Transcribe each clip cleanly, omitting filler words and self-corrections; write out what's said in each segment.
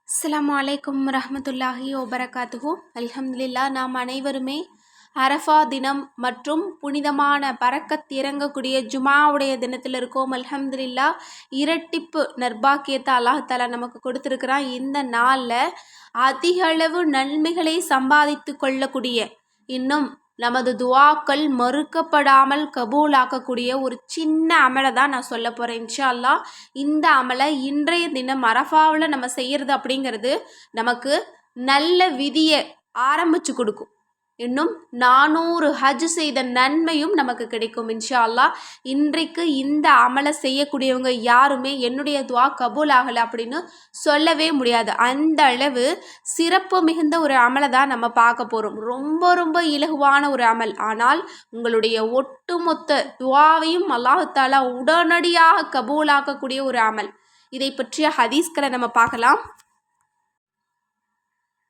அஸ்ஸலாமு அலைக்கும் ரஹ்மத்துல்லாஹி வபரகாத்துஹு. அல்ஹம்துலில்லா, நாம் அனைவருமே அரஃபா தினம் மற்றும் புனிதமான பரக்கத் இறங்கக்கூடிய ஜுமாவுடைய தினத்தில் இருக்கோம். அல்ஹம்துலில்லா, இரட்டிப்பு நற்பாக்கியத்தை அல்லாஹ் தஆலா நமக்கு கொடுத்துருக்கிறான். இந்த நாளில் அதிகளவு நன்மைகளை சம்பாதித்து கொள்ளக்கூடிய, இன்னும் நமது துவாக்கள் மறுக்கப்படாமல் கபூலாக்கக்கூடிய ஒரு சின்ன அமலை தான் நான் சொல்ல போகிறேன். இன்ஷா அல்லாஹ் இந்த அமலை இன்றைய தினம் அரஃபாவில் நம்ம செய்கிறது அப்படிங்கிறது நமக்கு நல்ல விதியை ஆரம்பித்து கொடுக்கும். இன்னும் 400 ஹஜ் செய்த நன்மையும் நமக்கு கிடைக்கும் இன்ஷா அல்லாஹ். இன்றைக்கு இந்த அமலை செய்யக்கூடியவங்க யாருமே என்னுடைய துவா கபூல் ஆகலை அப்படின்னு சொல்லவே முடியாது. அந்த அளவு சிறப்பு மிகுந்த ஒரு அமலை தான் நம்ம பார்க்க போகிறோம். ரொம்ப ரொம்ப இலகுவான ஒரு அமல், ஆனால் உங்களுடைய ஒட்டுமொத்த துவாவையும் அல்லாஹ் தஆலா உடனடியாக கபூலாக்கக்கூடிய ஒரு அமல். இதை பற்றிய ஹதீஸ்களை நம்ம பார்க்கலாம்.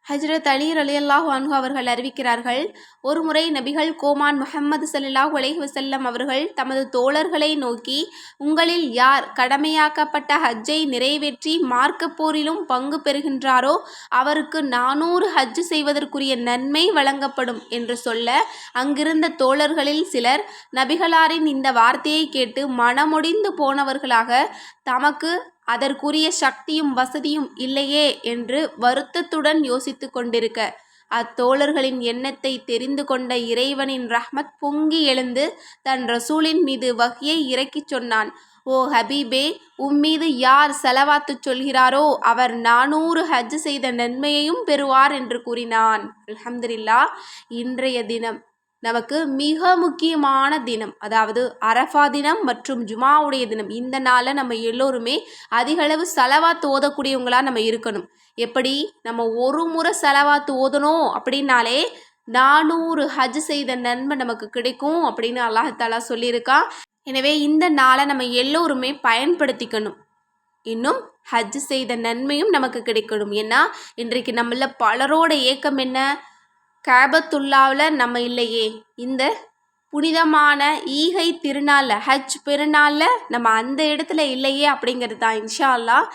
ஹஜ்ரத் அலி ரலியல்லாஹு அன்ஹு அவர்கள் அறிவிக்கிறார்கள், ஒரு முறை நபிகள் கோமான் முஹம்மது ஸல்லல்லாஹு அலைஹி வஸல்லம் அவர்கள் தமது தோழர்களை நோக்கி, உங்களில் யார் கடமையாக்கப்பட்ட ஹஜ்ஜை நிறைவேற்றி மார்க்கப் போரிலும் பங்கு பெறுகின்றாரோ அவருக்கு 400 ஹஜ் செய்வதற்குரிய நன்மை வழங்கப்படும் என்று சொல்ல, அங்கிருந்த தோழர்களில் சிலர் நபிகளாரின் இந்த வார்த்தையை கேட்டு மனமொடிந்து போனவர்களாக, தமக்கு அதற்குரிய சக்தியும் வசதியும் இல்லையே என்று வருத்தத்துடன் யோசித்து கொண்டிருக்க, அத்தோழர்களின் எண்ணத்தை தெரிந்து கொண்ட இறைவனின் ரஹ்மத் பொங்கி எழுந்து தன் ரசூலின் மீது வஹ்யை இறக்கிச் சொன்னான். ஓ ஹபீபே, உம்மீது யார் ஸலவாத்து சொல்கிறாரோ அவர் 400 ஹஜ் செய்த நன்மையையும் பெறுவார் என்று கூறினான். அல்ஹம்துலில்லாஹ், இன்றைய தினம் நமக்கு மிக முக்கியமான தினம், அதாவது அரஃபா தினம் மற்றும் ஜுமாவுடைய தினம். இந்த நாளில் நம்ம எல்லோருமே அதிகளவு ஸலவாத் ஓதக்கூடியவங்களாக நம்ம இருக்கணும். எப்படி நம்ம ஒரு முறை ஸலவாத் ஓதணும் அப்படின்னாலே 400 ஹஜ் செய்த நன்மை நமக்கு கிடைக்கும் அப்படின்னு அல்லாஹ் தஆலா சொல்லியிருக்கான். எனவே இந்த நாளை நம்ம எல்லோருமே பயன்படுத்திக்கணும். இன்னும் ஹஜ் செய்த நன்மையும் நமக்கு கிடைக்கணும். ஏன்னா இன்றைக்கு நம்மள பலரோட ஏக்கம் என்ன, காபத்துல்லாவில் நம்ம இல்லையே, இந்த புனிதமான ஈகை திருநாளில் ஹஜ் பெருநாளில் நம்ம அந்த இடத்துல இல்லையே அப்படிங்கிறது தான். இன்ஷா அல்லாஹ்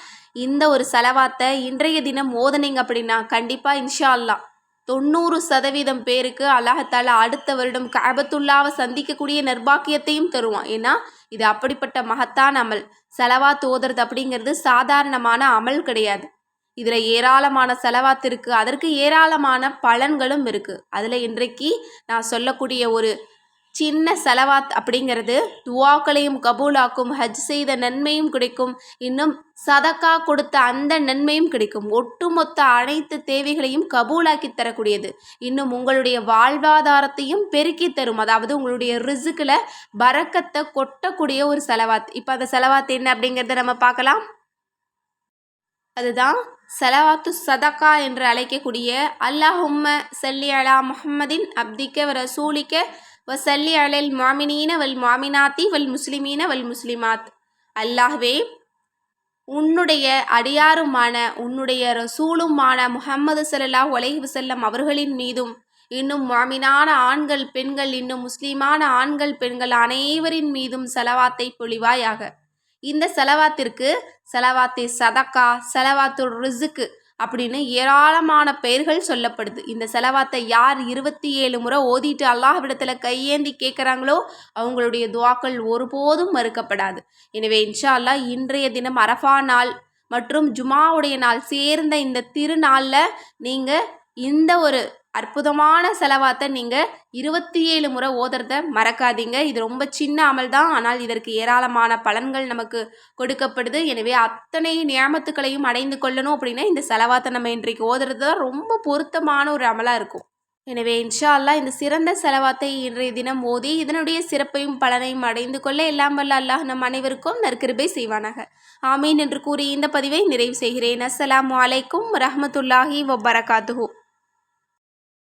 இந்த ஒரு ஸலவாத்தை இன்றைய தினம் ஓதனிங்க அப்படின்னா கண்டிப்பாக இன்ஷா அல்லாஹ் 90% பேருக்கு அல்லாஹ் தஆலா அடுத்த வருடம் காபத்துல்லாவை சந்திக்கக்கூடிய நற்பாக்கியத்தையும் தருவான். ஏன்னா இது அப்படிப்பட்ட மகத்தான அமல். ஸலவாத் ஓதுறது அப்படிங்கிறது சாதாரணமான அமல் கிடையாது. இதில் ஏராளமான ஸலவாத் இருக்குது, அதற்கு ஏராளமான பலன்களும் இருக்குது. அதில் இன்றைக்கு நான் சொல்லக்கூடிய ஒரு சின்ன ஸலவாத் அப்படிங்கிறது துவாக்களையும் கபூலாக்கும், ஹஜ் செய்த நன்மையும் கிடைக்கும், இன்னும் சதக்கா கொடுத்த அந்த நன்மையும் கிடைக்கும். ஒட்டுமொத்த அனைத்து தேவைகளையும் கபூலாக்கி தரக்கூடியது. இன்னும் உங்களுடைய வாழ்வாதாரத்தையும் பெருக்கி தரும், அதாவது உங்களுடைய ரிஸ்கில் பரக்கத்தை கொட்டக்கூடிய ஒரு ஸலவாத். இப்போ அந்த ஸலவாத் என்ன அப்படிங்கிறத நம்ம பார்க்கலாம். அதுதான் ஸலவாத்து சதக்கா என்று அழைக்கக்கூடிய அல்லாஹும்ம ஸல்லி அலா முஹம்மதின் அப்திக்க வ ரசூலிக்க வ ஸல்லி அலல் முஅமினீன வல் முஅமினாத்தி வல் முஸ்லிமீன வல் முஸ்லிமாத். அல்லாஹ்வே, உன்னுடைய அடியாருமான உன்னுடைய ரசூலுமான முஹம்மது ஸல்லல்லாஹு அலைஹி வஸல்லம் அவர்களின் மீதும், இன்னும் முஅமினான ஆண்கள் பெண்கள், இன்னும் முஸ்லிமான ஆண்கள் பெண்கள் அனைவரின் மீதும் ஸலவாத்தை பொழிவாயாக. இந்த ஸலவாத்திற்கு ஸலவாத்தே சதக்கா, ஸலவாத்துர் ரிஸ்க் அப்படின்னு ஏராளமான பெயர்கள் சொல்லப்படுது. இந்த ஸலவாத்தை யார் 27 முறை ஓதிட்டு அல்லாஹ்விடத்தில் கையேந்தி கேட்குறாங்களோ அவங்களுடைய துவாக்கள் ஒருபோதும் மறுக்கப்படாது. எனவே இன்ஷா அல்லாஹ் இன்றைய தினம் அரஃபா நாள் மற்றும் ஜுமாவுடைய நாள் சேர்ந்த இந்த திருநாளில் நீங்கள் இந்த ஒரு அற்புதமான ஸலவாத்தை நீங்கள் 27 முறை ஓதுறத மறக்காதீங்க. இது ரொம்ப சின்ன அமல் தான், ஆனால் இதற்கு ஏராளமான பலன்கள் நமக்கு கொடுக்கப்படுது. எனவே அத்தனை நியாமத்துக்களையும் அடைந்து கொள்ளணும் அப்படின்னா இந்த ஸலவாத்தை நம்ம இன்றைக்கு ஓதுறது தான் ரொம்ப பொருத்தமான ஒரு அமலாக இருக்கும். எனவே இன்ஷா அல்லாஹ் இந்த சிறந்த ஸலவாத்தை இன்றைய தினம் ஓதி இதனுடைய சிறப்பையும் பலனையும் அடைந்து கொள்ள எல்லாம் வல்ல அல்லாஹ் நம் அனைவருக்கும் நற்கிருபை செய்வானாக. ஆமீன் என்று கூறி இந்த பதிவை நிறைவு செய்கிறேன். அஸ்ஸலாமு அலைக்கும் ரஹ்மத்துல்லாஹி வபரகாத்துஹு.